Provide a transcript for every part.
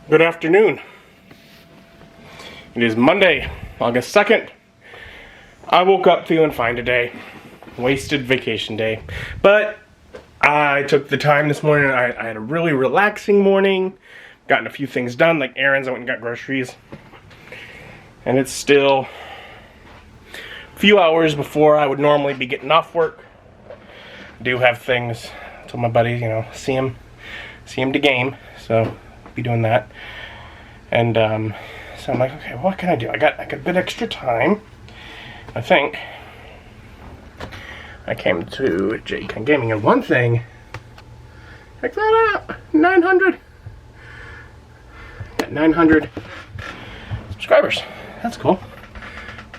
Good afternoon. It is Monday, August 2nd. I woke up feeling fine today. Wasted vacation day. But I took the time this morning. I had a really relaxing morning. Gotten a few things done, like errands. I went and got groceries. And it's still a few hours before I would normally be getting off work. I do have things. I told my buddy, see him to game. So be doing that. And so I'm like, okay, what can I do? I got a bit extra time. I think I came to Jadekind Gaming, and one thing, check that out, 900. Got 900 subscribers. That's cool.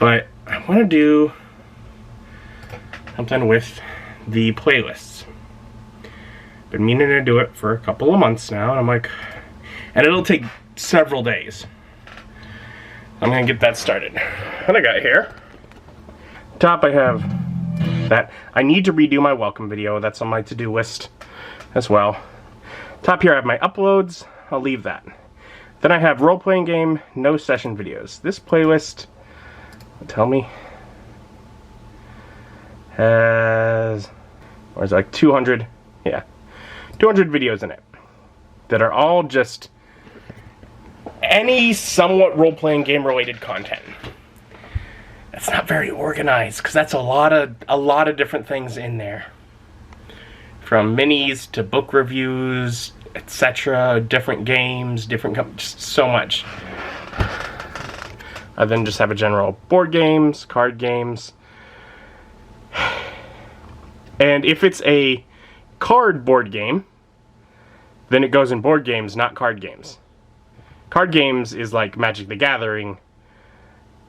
But I want to do something with the playlists. Been meaning to do it for a couple of months now, and I'm like, and it'll take several days. I'm gonna get that started. What I got here, top I have that I need to redo my welcome video. That's on my to-do list as well. Top here I have my uploads. I'll leave that. Then I have role-playing game, no session videos. This playlist, tell me, has, or is it like 200? Yeah, 200 videos in it that are all just any somewhat role-playing game related content. That's not very organized because that's a lot of different things in there, from minis to book reviews, etc. Different games, just so much. I then just have a general board games, card games, and if it's a card board game, then it goes in board games, not card games. Card games is like Magic the Gathering.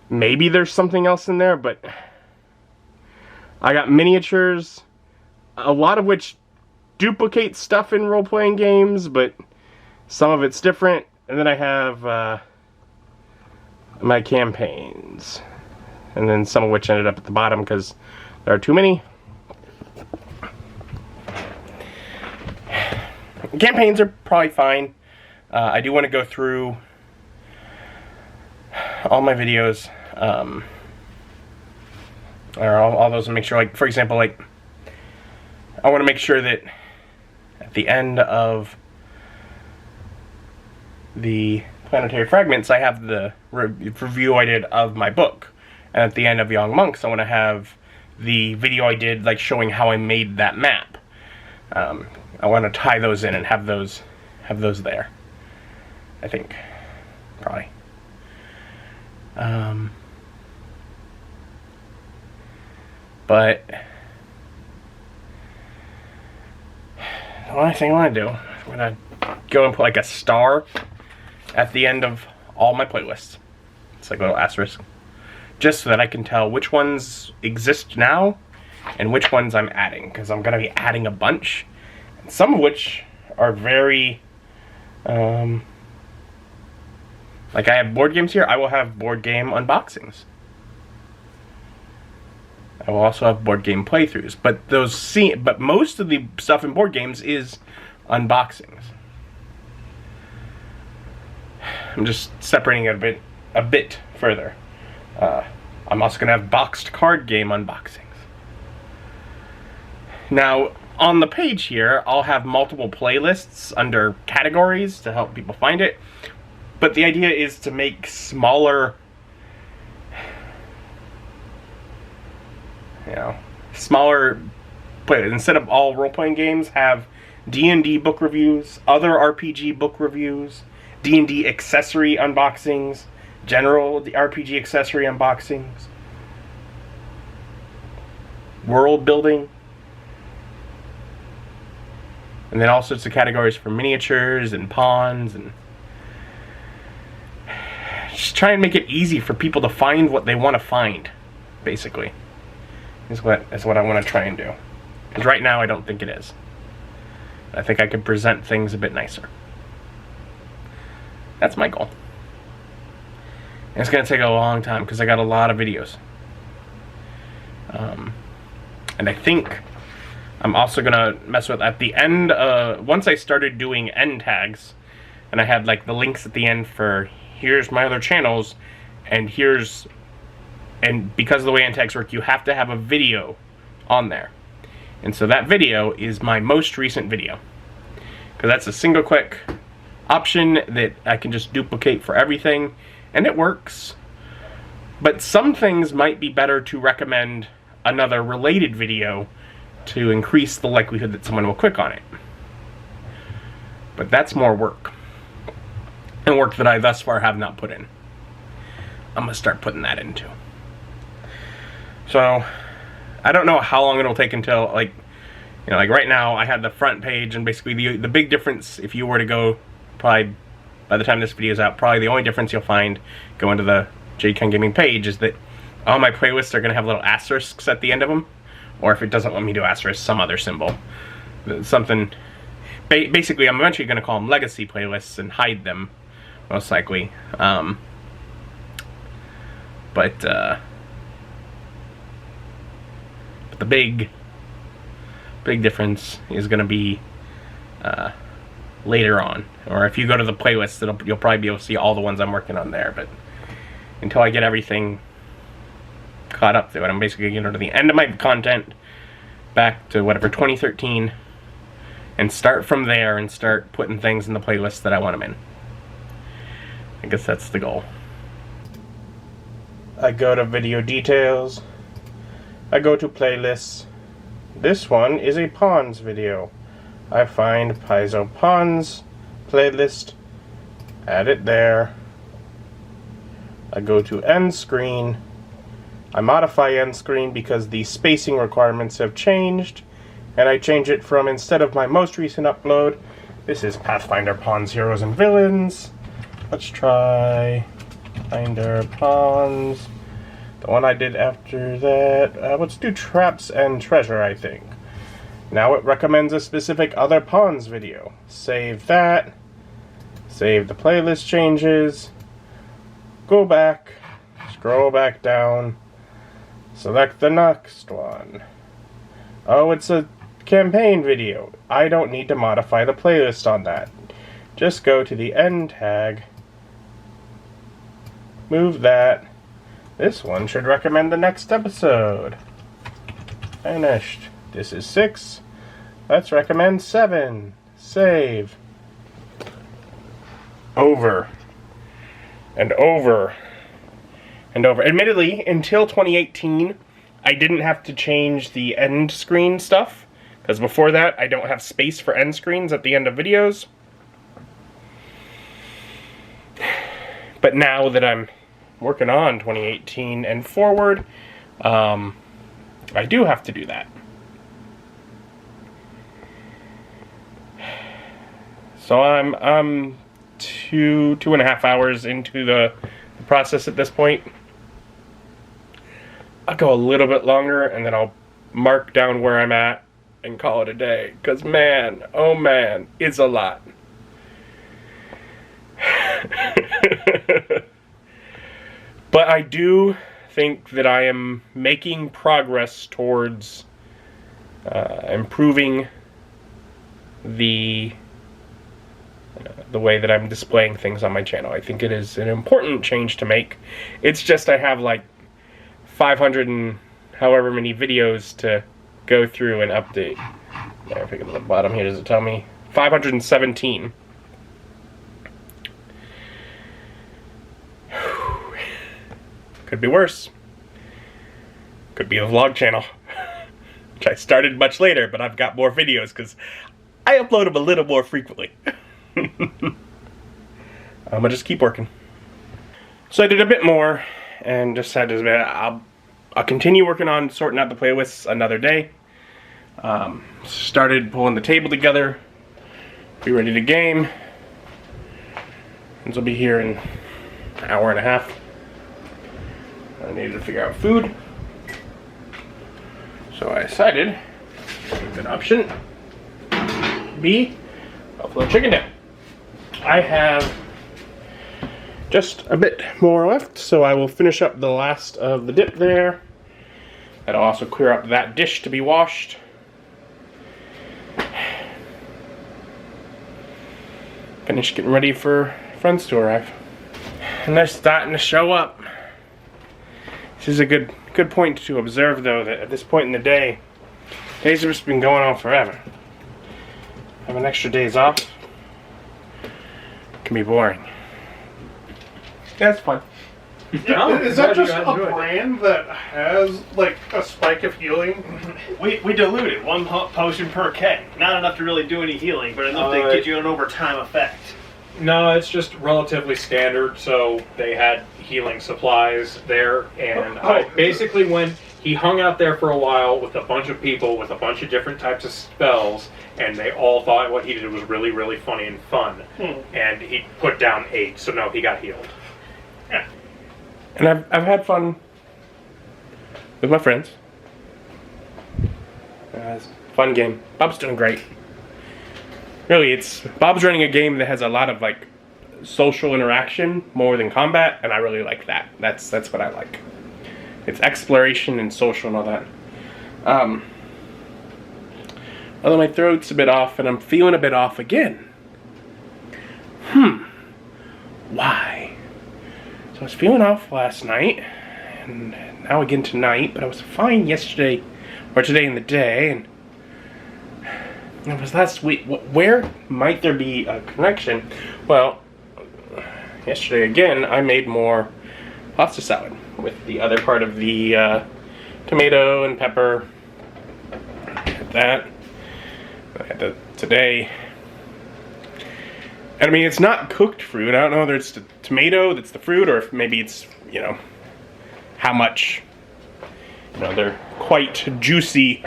Maybe there's something else in there, but I got miniatures, a lot of which duplicate stuff in role-playing games, but some of it's different. And then I have my campaigns, and then some of which ended up at the bottom because there are too many. Campaigns are probably fine. I do want to go through all my videos, or all those, and make sure, like, for example, like, I want to make sure that at the end of the Planetary Fragments, I have the review I did of my book, and at the end of Young Monks, I want to have the video I did, like, showing how I made that map. I want to tie those in and have those there. I think, probably. But the only thing I want to do, I'm going to go and put like a star at the end of all my playlists. It's like a little asterisk. Just so that I can tell which ones exist now and which ones I'm adding. Because I'm going to be adding a bunch. And some of which are very... like I have board games here, I will have board game unboxings. I will also have board game playthroughs, but most of the stuff in board games is unboxings. I'm just separating it a bit further. I'm also gonna have boxed card game unboxings. Now, on the page here, I'll have multiple playlists under categories to help people find it. But the idea is to make smaller, playlists. Instead of all role-playing games, have D&D book reviews, other RPG book reviews, D&D accessory unboxings, general RPG accessory unboxings, world building, and then all sorts of categories for miniatures and pawns, and just try and make it easy for people to find what they want to find, basically, is what I want to try and do. Because right now I don't think it is. I think I could present things a bit nicer. That's my goal. And it's going to take a long time because I got a lot of videos. And I think I'm also going to mess with, at the end, once I started doing end tags, and I had like the links at the end for here's my other channels, and because of the way tags work, you have to have a video on there. And so that video is my most recent video, because that's a single click option that I can just duplicate for everything, and it works. But some things might be better to recommend another related video to increase the likelihood that someone will click on it. But that's more work, and work that I thus far have not put in. I'm gonna start putting that in too. So I don't know how long it'll take until, like, you know, like right now I have the front page, and basically the big difference, if you were to go, probably by the time this video is out, probably the only difference you'll find going to the Jadekind Gaming page is that all my playlists are going to have little asterisks at the end of them, or if it doesn't want me to asterisk, some other symbol. Something, basically I'm eventually going to call them legacy playlists and hide them, most likely. But the big difference is going to be later on, or if you go to the playlist, you'll probably be able to see all the ones I'm working on there. But until I get everything caught up to it, I'm basically getting to the end of my content, back to whatever 2013, and start from there and start putting things in the playlist that I want them in. I guess that's the goal. I go to video details, I go to playlists. This one is a Pawns video. I find Paizo Pawns playlist, add it there. I go to end screen. I modify end screen because the spacing requirements have changed, and I change it from, instead of my most recent upload, this is Pathfinder Pawns Heroes and Villains. Let's try Finder Pawns. The one I did after that, let's do Traps and Treasure, I think. Now it recommends a specific other Pawns video. Save that. Save the playlist changes. Go back. Scroll back down. Select the next one. Oh, it's a campaign video. I don't need to modify the playlist on that. Just go to the end tag. Move that. This one should recommend the next episode. Finished. This is 6. Let's recommend 7. Save. Over. And over. And over. Admittedly, until 2018, I didn't have to change the end screen stuff, because before that, I don't have space for end screens at the end of videos. But now that I'm working on 2018 and forward, I do have to do that. So I'm 2.5 hours into the process at this point. I'll go a little bit longer, and then I'll mark down where I'm at and call it a day. Because man, oh man, it's a lot. But I do think that I am making progress towards improving the way that I'm displaying things on my channel. I think it is an important change to make. It's just I have like 500 and however many videos to go through and update. There, if I get to the bottom here, does it tell me? 517. Could be worse. Could be a vlog channel, which I started much later, but I've got more videos because I upload them a little more frequently. I'm gonna just keep working. So I did a bit more, and just had to. I'll continue working on sorting out the playlists another day. Started pulling the table together. Be ready to game. This will be here in an hour and a half. I needed to figure out food, so I decided a good option be buffalo chicken dip. I have just a bit more left, so I will finish up the last of the dip there. That'll also clear up that dish to be washed. Finished getting ready for friends to arrive. And they're starting to show up. This is a good point to observe, though, that at this point in the day, days have just been going on forever. Having extra days off can be boring. Yeah, it's fun. Is that just a brand that has like a spike of healing? We dilute it, one potion per K. Not enough to really do any healing, but enough to get you an overtime effect. No, it's just relatively standard, so they had healing supplies there, and I basically when he hung out there for a while with a bunch of people with a bunch of different types of spells, and they all thought what he did was really, really funny and fun, and he put down 8, so no, he got healed. Yeah. And I've had fun with my friends. It's a fun game. Bob's doing great. Really, Bob's running a game that has a lot of like social interaction more than combat, and I really like that. That's what I like. It's exploration and social and all that. Although my throat's a bit off, and I'm feeling a bit off again. Why? So I was feeling off last night, and now again tonight, but I was fine yesterday, or today in the day, and it was last week. Where might there be a connection? Well, yesterday again, I made more pasta salad with the other part of the tomato and pepper. That I had that today. And I mean, it's not cooked fruit. I don't know whether it's the tomato that's the fruit, or if maybe it's, how much. They're quite juicy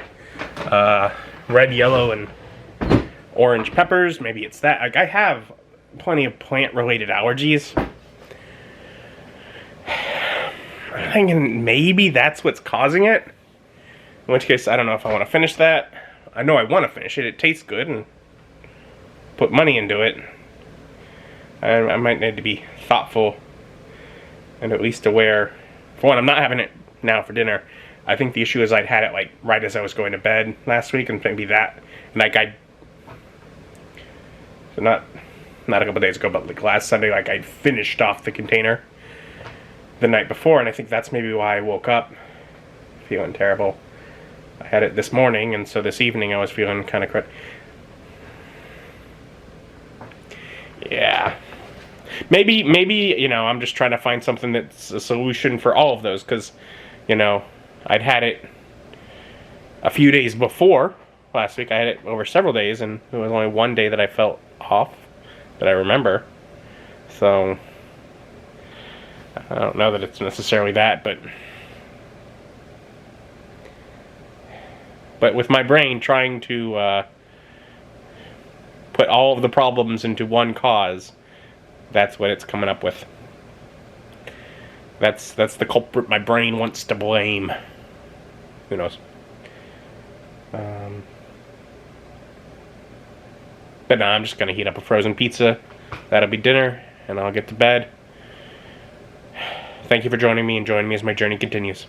red, yellow, and orange peppers. Maybe it's that. Like, I have plenty of plant-related allergies. I'm thinking maybe that's what's causing it. In which case, I don't know if I want to finish that. I know I want to finish it. It tastes good, and put money into it. I might need to be thoughtful and at least aware. For one, I'm not having it now for dinner. I think the issue is I'd had it like right as I was going to bed last week, and maybe that, and like so not a couple days ago, but like last Sunday, like I finished off the container the night before, and I think that's maybe why I woke up feeling terrible. I had it this morning, and so this evening I was feeling kind of yeah. Maybe, I'm just trying to find something that's a solution for all of those, because, I'd had it a few days before last week. I had it over several days, and it was only one day that I felt off that I remember. So, I don't know that it's necessarily that, but with my brain trying to put all of the problems into one cause, that's what it's coming up with. That's the culprit my brain wants to blame. Who knows? But no, I'm just gonna heat up a frozen pizza. That'll be dinner, and I'll get to bed. Thank you for joining me, and join me as my journey continues.